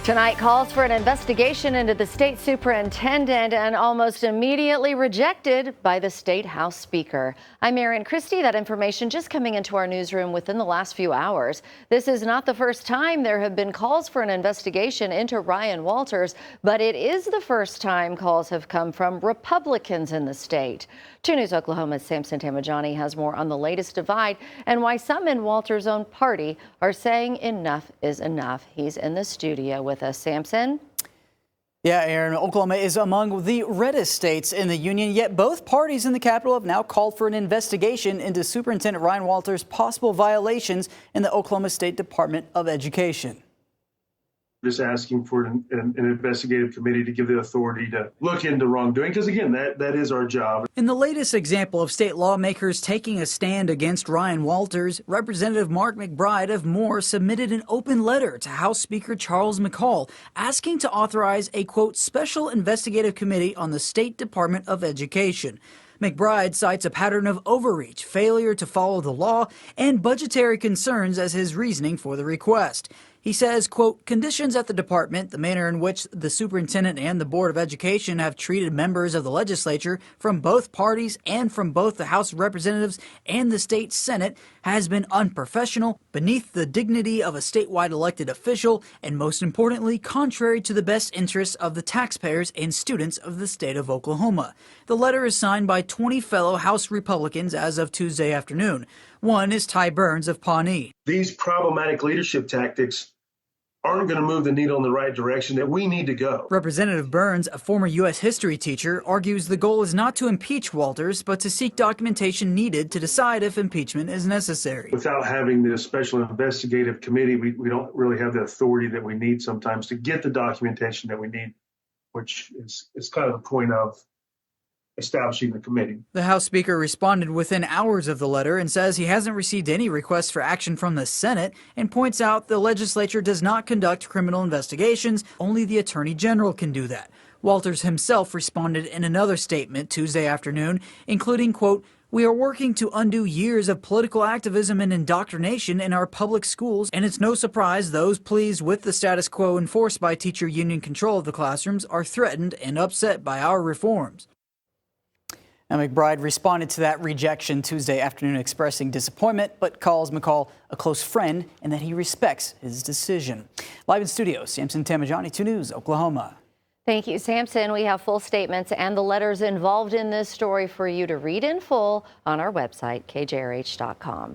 Tonight calls for an investigation into the state superintendent and almost immediately rejected by the state House Speaker. I'm Erin Christie. That information just coming into our newsroom within the last few hours. This is not the first time there have been calls for an investigation into Ryan Walters, but it is the first time calls have come from Republicans in the state. 2 News Oklahoma's Samson Tamajani has more on the latest divide and why some in Walters' own party are saying enough is enough. He's in the studio with us. Samson? Yeah, Aaron, Oklahoma is among the reddest states in the union, yet both parties in the Capitol have now called for an investigation into Superintendent Ryan Walters' possible violations in the Oklahoma State Department of Education. Just asking for an investigative committee to give the authority to look into wrongdoing, because again, that is our job. In the latest example of state lawmakers taking a stand against Ryan Walters, Representative Mark McBride of Moore submitted an open letter to House Speaker Charles McCall asking to authorize a, quote, special investigative committee on the State Department of Education. McBride cites a pattern of overreach, failure to follow the law, and budgetary concerns as his reasoning for the request. He says, quote, conditions at the department, the manner in which the superintendent and the Board of Education have treated members of the legislature from both parties and from both the House of Representatives and the state Senate has been unprofessional, beneath the dignity of a statewide elected official, and most importantly, contrary to the best interests of the taxpayers and students of the state of Oklahoma. The letter is signed by 20 fellow House Republicans as of Tuesday afternoon. One is Ty Burns of Pawnee. These problematic leadership tactics aren't going to move the needle in the right direction that we need to go. Representative Burns, a former U.S. history teacher, argues the goal is not to impeach Walters, but to seek documentation needed to decide if impeachment is necessary. Without having this special investigative committee, we don't really have the authority that we need sometimes to get the documentation that we need, which is kind of the point of establishing the committee. The House Speaker responded within hours of the letter and says he hasn't received any requests for action from the Senate and points out the legislature does not conduct criminal investigations. Only the Attorney General can do that. Walters himself responded in another statement Tuesday afternoon, including, quote, we are working to undo years of political activism and indoctrination in our public schools, and it's no surprise those pleased with the status quo enforced by teacher union control of the classrooms are threatened and upset by our reforms. Now, McBride responded to that rejection Tuesday afternoon, expressing disappointment, but calls McCall a close friend and that he respects his decision. Live in studio, Samson Tamajani, 2 News, Oklahoma. Thank you, Samson. We have full statements and the letters involved in this story for you to read in full on our website, kjrh.com.